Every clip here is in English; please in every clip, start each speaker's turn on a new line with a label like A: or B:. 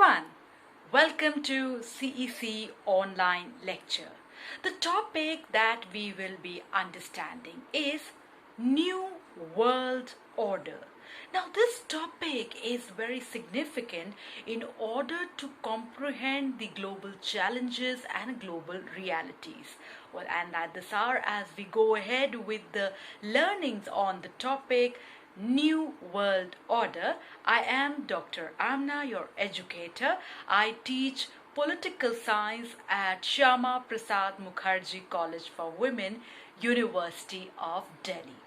A: everyone, welcome to CEC online lecture. The topic that we will be understanding is New World Order. Now this topic is very significant in order to comprehend the global challenges and global realities. Well, and at this hour, as we go ahead with the learnings on the topic New World Order, I am Dr. Amna, your educator. I teach political science at Shyama Prasad Mukherjee College for Women, University of Delhi.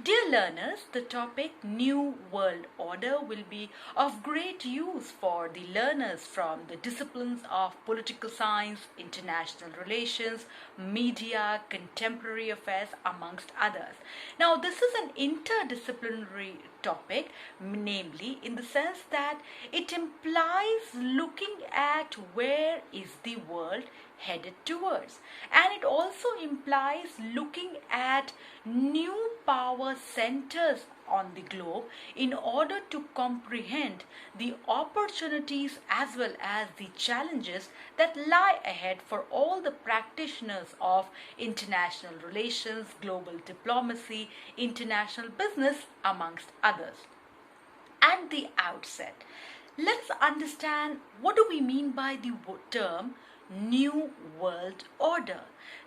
A: Dear learners, the topic New World Order will be of great use for the learners from the disciplines of political science, international relations, media, contemporary affairs, amongst others. Now, this is an interdisciplinary topic, namely in the sense that it implies looking at where is the world headed towards, and it also implies looking at new power centers on the globe in order to comprehend the opportunities as well as the challenges that lie ahead for all the practitioners of international relations, global diplomacy, international business, amongst others. At the outset, let's understand what do we mean by the term New World Order.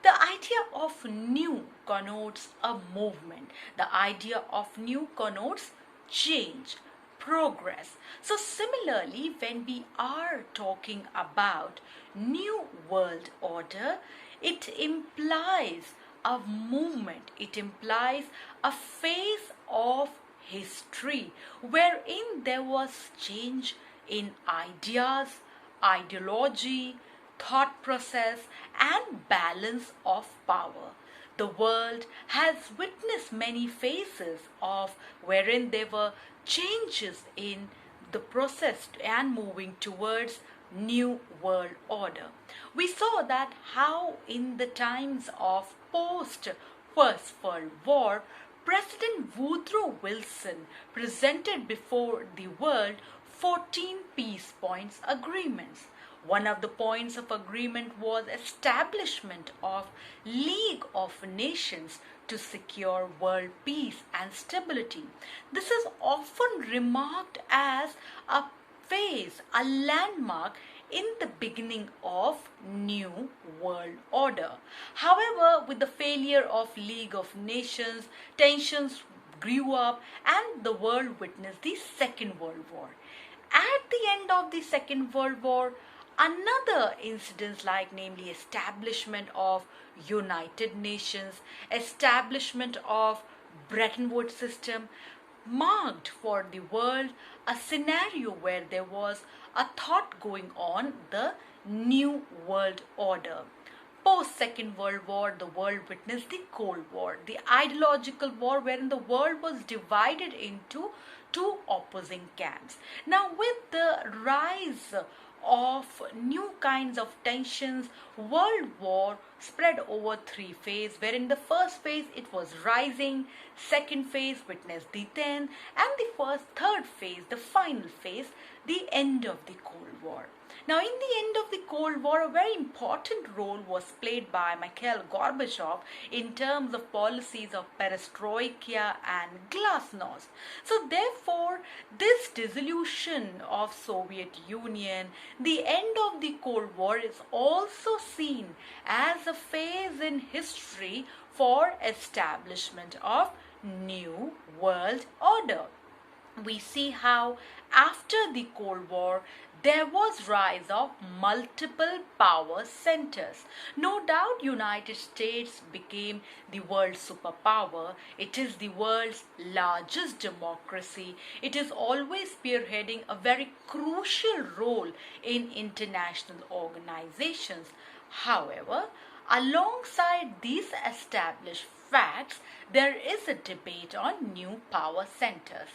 A: The idea of new connotes a movement. The idea of new connotes change, progress. So similarly, when we are talking about New World Order, it implies a movement. It implies a phase of history wherein there was change in ideas, ideology, thought process and balance of power. The world has witnessed many phases of wherein there were changes in the process and moving towards New World Order. We saw that how in the times of post First World War, President Woodrow Wilson presented before the world 14 peace points agreements. One of the points of agreement was establishment of League of Nations to secure world peace and stability. This is often remarked as a phase, a landmark in the beginning of New World Order. However, with the failure of League of Nations, tensions grew up and the world witnessed the Second World War. At the end of the Second World War, another incident namely establishment of United Nations, establishment of Bretton Woods system marked for the world a scenario where there was a thought going on the New World Order. Post Second World War, the world witnessed the Cold War, the ideological war wherein the world was divided into two opposing camps. Now with the rise of new kinds of tensions, World War spread over three phases, wherein the first phase it was rising, second phase witnessed the then, and the third phase, the final phase, the end of the Cold War. Now in the end of the Cold War, a very important role was played by Mikhail Gorbachev in terms of policies of perestroika and glasnost. So therefore, this dissolution of Soviet Union, the end of the Cold War is also seen as a phase in history for establishment of New World Order. We see how after the Cold War, there was rise of multiple power centers. No doubt United States became the world superpower. It is the world's largest democracy. It is always spearheading a very crucial role in international organizations. However, alongside these established facts, there is a debate on new power centers.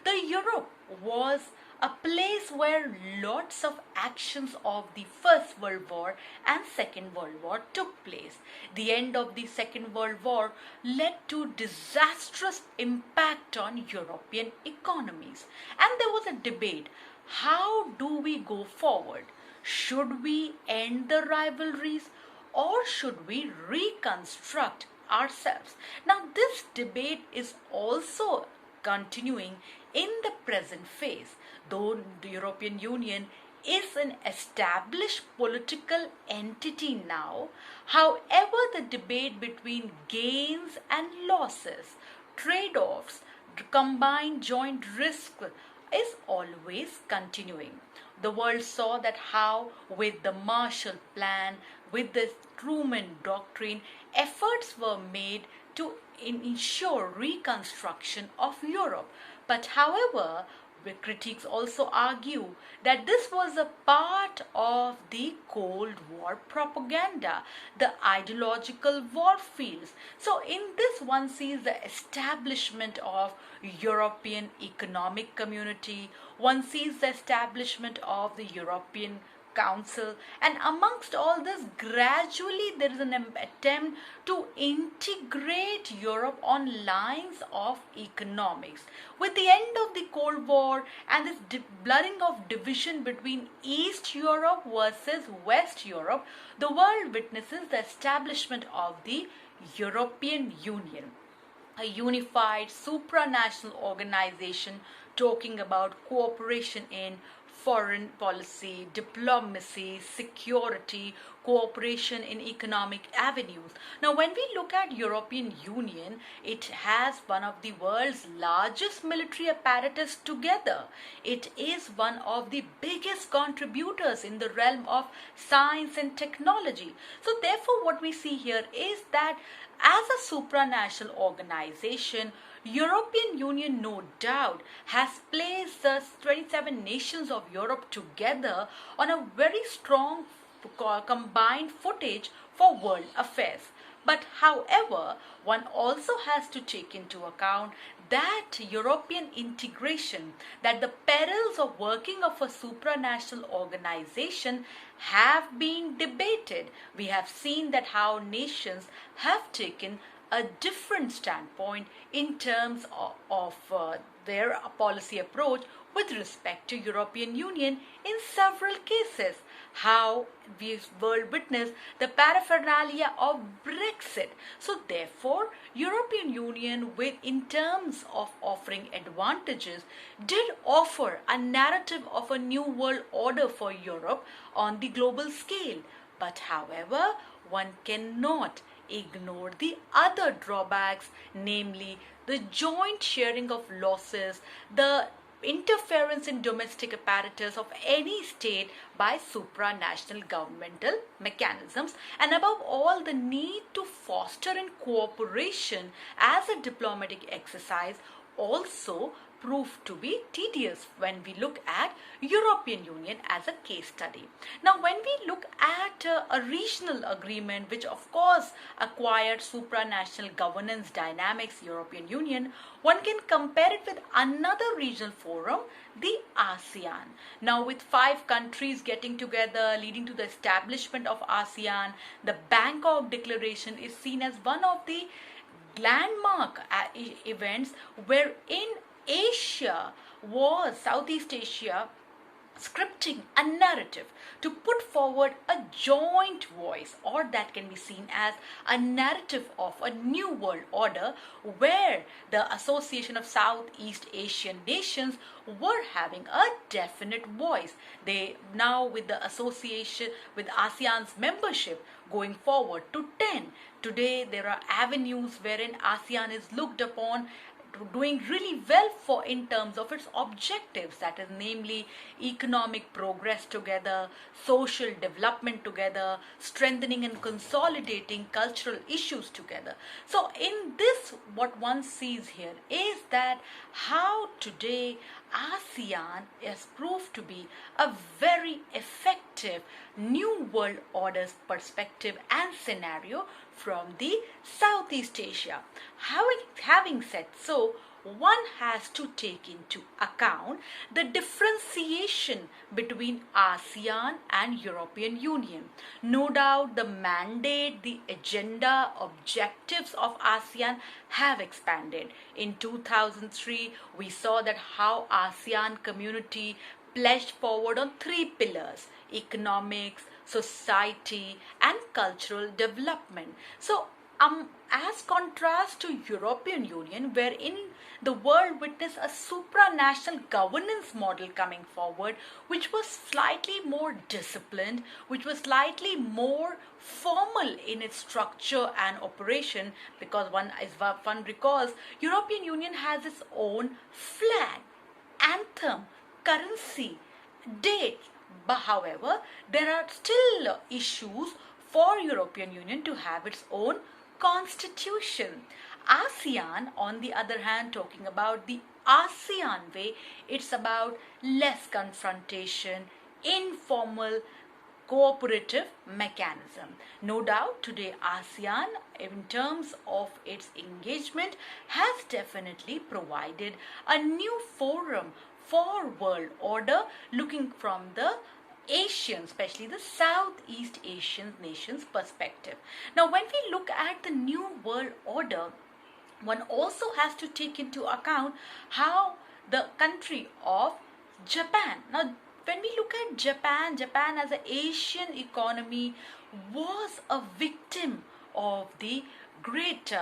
A: The Europe was a place where lots of actions of the First World War and Second World War took place. The end of the Second World War led to disastrous impact on European economies, and there was a debate how do we go forward? Should we end the rivalries or should we reconstruct ourselves? Now, this debate is also continuing in the present phase, though the European Union is an established political entity now. However, the debate between gains and losses, trade offs, combined joint risk is always continuing. The world saw that how, with the Marshall Plan, with the Truman Doctrine, efforts were made to ensure reconstruction of Europe. But however, the critics also argue that this was a part of the Cold War propaganda, the ideological warfields. So, in this, one sees the establishment of European Economic Community, one sees the establishment of the European Council, and amongst all this, gradually there is an attempt to integrate Europe on lines of economics. With the end of the Cold War and this blurring of division between East Europe versus West Europe, the world witnesses the establishment of the European Union, a unified supranational organization talking about cooperation in foreign policy, diplomacy, security, cooperation in economic avenues. Now, when we look at European Union, it has one of the world's largest military apparatus together. It is one of the biggest contributors in the realm of science and technology. So, therefore, what we see here is that as a supranational organization, European Union no doubt has placed the 27 nations of Europe together on a very strong combined footage for world affairs. But however, one also has to take into account that European integration, that the perils of working of a supranational organization have been debated. We have seen that how nations have taken a different standpoint in terms of their policy approach with respect to European Union in several cases. How we world witnessed the paraphernalia of Brexit. So therefore, European Union, with in terms of offering advantages, did offer a narrative of a new world order for Europe on the global scale. But however, one cannot ignore the other drawbacks, namely the joint sharing of losses, the interference in domestic apparatus of any state by supranational governmental mechanisms, and above all, the need to foster in cooperation as a diplomatic exercise also proved to be tedious when we look at European Union as a case study. Now, when we look at a regional agreement which of course acquired supranational governance dynamics, European Union, one can compare it with another regional forum, the ASEAN. Now, with 5 countries getting together leading to the establishment of ASEAN, the Bangkok Declaration is seen as one of the landmark events wherein Southeast Asia, scripting a narrative to put forward a joint voice, or that can be seen as a narrative of a new world order where the Association of Southeast Asian Nations were having a definite voice. They now, with the association, with ASEAN's membership going forward to 10, today there are avenues wherein ASEAN is looked upon doing really well for in terms of its objectives, that is namely economic progress together, social development together, strengthening and consolidating cultural issues together. So in this, what one sees here is that how today ASEAN has proved to be a very effective new world order's perspective and scenario from the Southeast Asia. Having said so, one has to take into account the differentiation between ASEAN and European Union. No doubt the mandate, the agenda, objectives of ASEAN have expanded. In 2003, we saw that how ASEAN community pledged forward on three pillars: economics, society, and cultural development. So, as contrast to European Union, wherein the world witnessed a supranational governance model coming forward, which was slightly more disciplined, which was slightly more formal in its structure and operation, because one recalls European Union has its own flag, anthem, currency, dates. But however, there are still issues for European Union to have its own constitution. ASEAN, on the other hand, talking about the ASEAN way, it's about less confrontation, informal, cooperative mechanism. No doubt today ASEAN, in terms of its engagement, has definitely provided a new forum for world order, looking from the Asian, especially the Southeast Asian nations perspective. Now, when we look at the new world order, one also has to take into account how the country of Japan. Now, when we look at Japan as an Asian economy was a victim of the great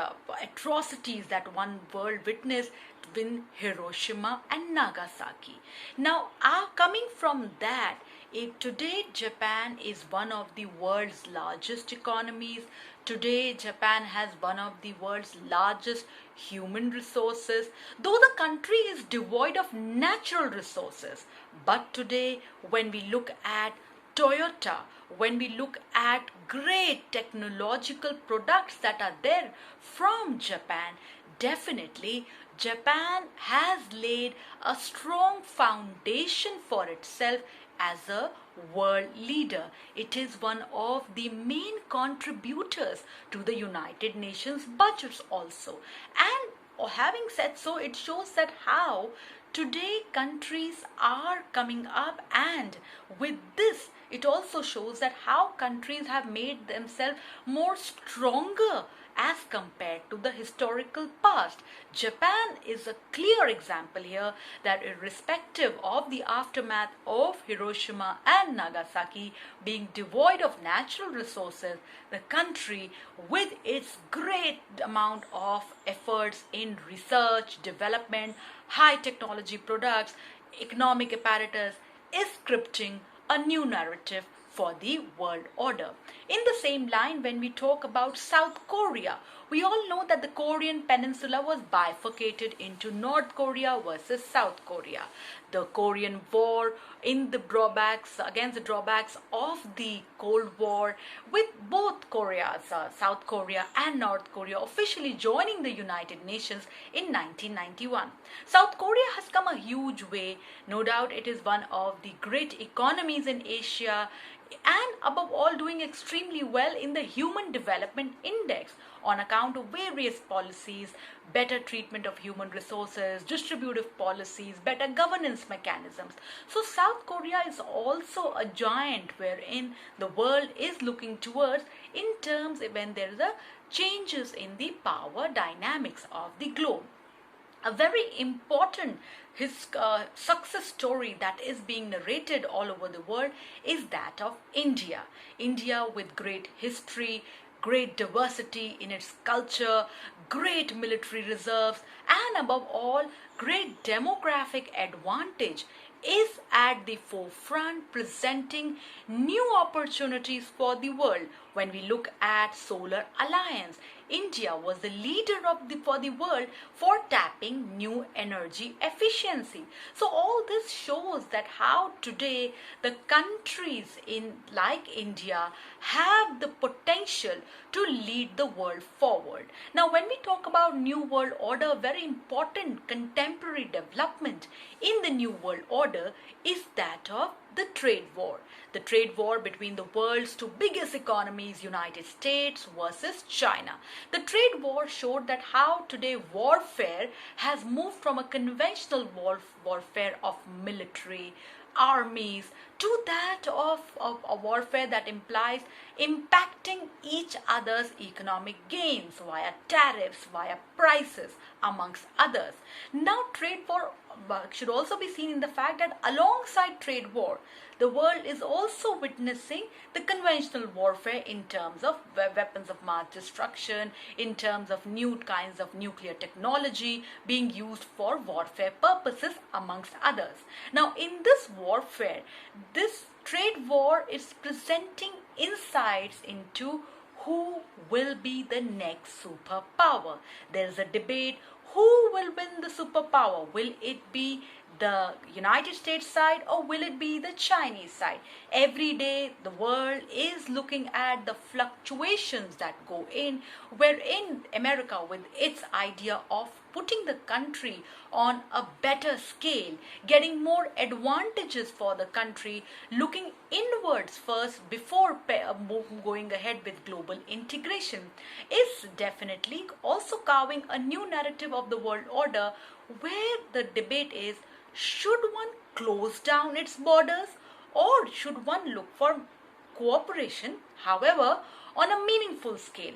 A: atrocities that one world witnessed in Hiroshima and Nagasaki. Now, coming from that, today Japan is one of the world's largest economies. Today Japan has one of the world's largest human resources, though the country is devoid of natural resources. But today, when we look at Toyota, when we look at great technological products that are there from Japan, definitely Japan has laid a strong foundation for itself as a world leader. It is one of the main contributors to the United Nations budgets also. And having said so, it shows that how today countries are coming up, and with this it also shows that how countries have made themselves more stronger as compared to the historical past. Japan is a clear example here that irrespective of the aftermath of Hiroshima and Nagasaki being devoid of natural resources, the country, with its great amount of efforts in research, development, high technology products, economic apparatus, is scripting a new narrative for the world order. In the same line, when we talk about South Korea, we all know that the Korean peninsula was bifurcated into North Korea versus South Korea. The Korean War in the drawbacks against the drawbacks of the Cold War, with both Koreas, South Korea and North Korea, officially joining the United Nations in 1991. South Korea has come a huge way. No doubt it is one of the great economies in Asia, and above all doing extremely well in the Human Development Index on account of various policies, better treatment of human resources, distributive policies, better governance mechanisms. So South Korea is also a giant wherein the world is looking towards in terms when there is a changes in the power dynamics of the globe. A very important success story that is being narrated all over the world is that of India. India, with great history, great diversity in its culture, great military reserves, and above all, great demographic advantage, is at the forefront, presenting new opportunities for the world. When we look at Solar Alliance, India was the leader for the world for tapping new energy efficiency. So all this shows that how today the countries like India have the potential to lead the world forward. Now, when we talk about New World Order, very important contemporary development in the New World Order is that of the trade war. The trade war between the world's two biggest economies, United States versus China. The trade war showed that how today warfare has moved from a conventional warfare of military, armies, to that of a warfare that implies impacting each other's economic gains via tariffs, via prices, amongst others. Now, trade war should also be seen in the fact that alongside trade war, the world is also witnessing the conventional warfare in terms of weapons of mass destruction, in terms of new kinds of nuclear technology being used for warfare purposes, amongst others. Now, in this warfare, this trade war is presenting insights into who will be the next superpower. There is a debate who will win the superpower. Will it be the United States side or will it be the Chinese side? Every day the world is looking at the fluctuations that go in, wherein America, with its idea of putting the country on a better scale, getting more advantages for the country, looking inwards first before going ahead with global integration, is definitely also carving a new narrative of the world order, where the debate is, should one close down its borders or should one look for cooperation, however, on a meaningful scale?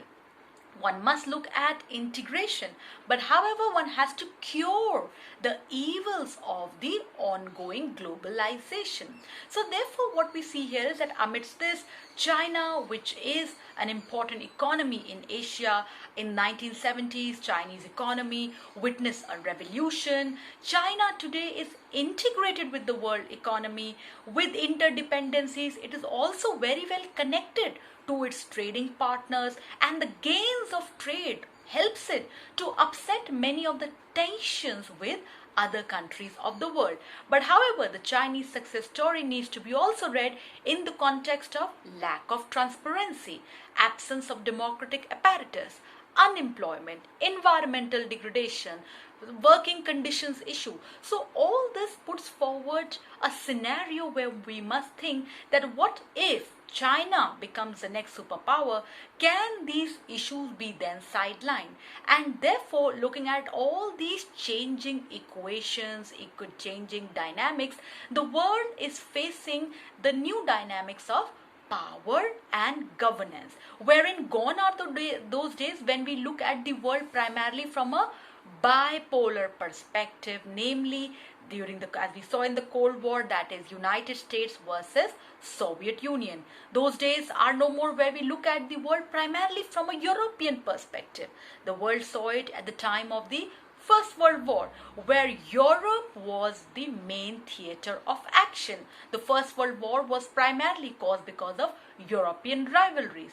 A: One must look at integration, but however, one has to cure the evils of the ongoing globalization. So therefore, what we see here is that amidst this, China, which is an important economy in Asia, in 1970s, Chinese economy witnessed a revolution. China today is integrated with the world economy with interdependencies. It is also very well connected to its trading partners, and the gains of trade helps it to upset many of the tensions with other countries of the world. But however, the Chinese success story needs to be also read in the context of lack of transparency, absence of democratic apparatus, unemployment, environmental degradation, working conditions issue. So all this puts forward a scenario where we must think that what if China becomes the next superpower? Can these issues be then sidelined? And therefore, looking at all these changing equations, changing dynamics, the world is facing the new dynamics of power and governance, wherein gone are those days when we look at the world primarily from a bipolar perspective, namely during as we saw in the Cold War, that is United States versus Soviet Union. Those days are no more, where we look at the world primarily from a European perspective. The world saw it at the time of the First World War, where Europe was the main theater of action. The First World War was primarily caused because of European rivalries.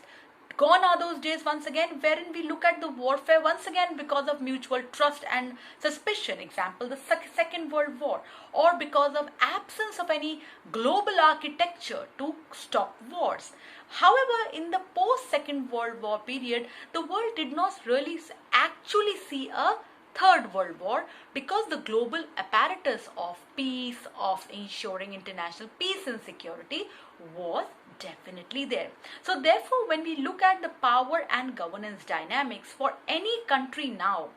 A: Gone are those days once again, wherein we look at the warfare once again because of mutual trust and suspicion. Example, the Second World War, or because of absence of any global architecture to stop wars. However, in the post-Second World War period, the world did not really actually see a Third World War, because the global apparatus of peace, of ensuring international peace and security, was definitely there. So therefore, when we look at the power and governance dynamics for any country now,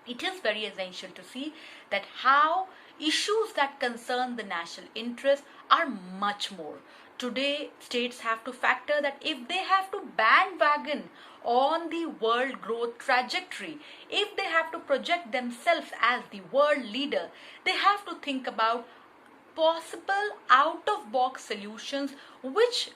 A: it is very essential to see that how issues that concern the national interest are much more. Today, states have to factor that if they have to bandwagon on the world growth trajectory, if they have to project themselves as the world leader, they have to think about possible out-of-box solutions which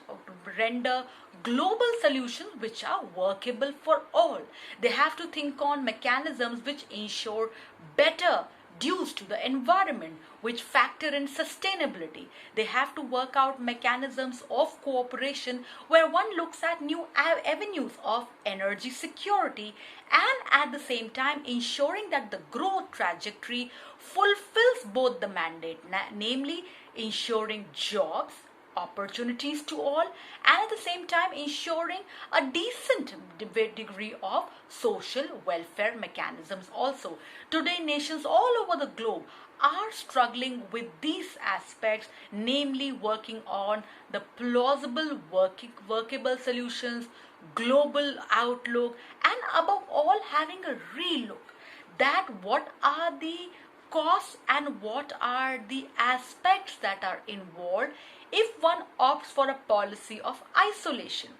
A: render global solutions which are workable for all. They have to think on mechanisms which ensure better dues to the environment, which factor in sustainability. They have to work out mechanisms of cooperation where one looks at new avenues of energy security, and at the same time ensuring that the growth trajectory fulfills both the mandate, namely ensuring jobs, opportunities to all, and at the same time ensuring a decent degree of social welfare mechanisms also. Today, nations all over the globe are struggling with these aspects, namely working on the plausible workable solutions, global outlook, and above all having a relook that what are the costs and what are the aspects that are involved if one opts for a policy of isolation.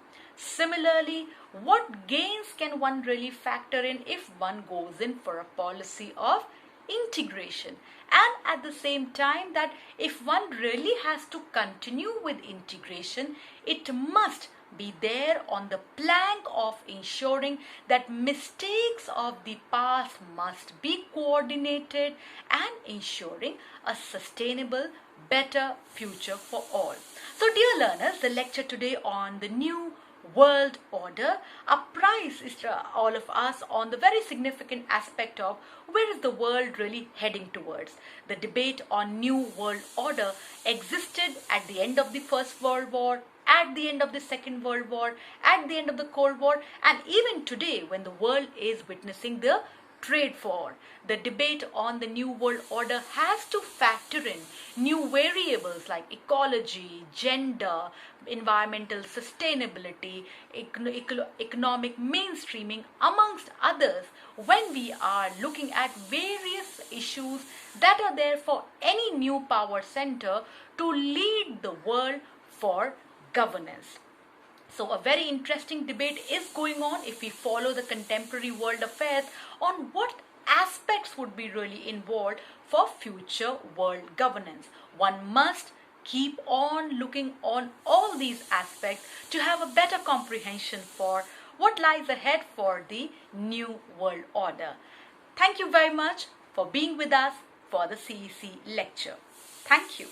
A: Similarly, what gains can one really factor in if one goes in for a policy of integration? And at the same time, that if one really has to continue with integration, it must be there on the plank of ensuring that mistakes of the past must be coordinated and ensuring a sustainable, better future for all. So dear learners, the lecture today on the new world order apprises all of us on the very significant aspect of where is the world really heading towards. The debate on new world order existed at the end of the First World War, at the end of the Second World War, at the end of the Cold War, and even today when the world is witnessing the trade war. The debate on the new world order has to factor in new variables like ecology, gender, environmental sustainability, economic mainstreaming, amongst others, when we are looking at various issues that are there for any new power center to lead the world for governance. So a very interesting debate is going on if we follow the contemporary world affairs on what aspects would be really involved for future world governance. One must keep on looking on all these aspects to have a better comprehension for what lies ahead for the new world order. Thank you very much for being with us for the CEC lecture. Thank you.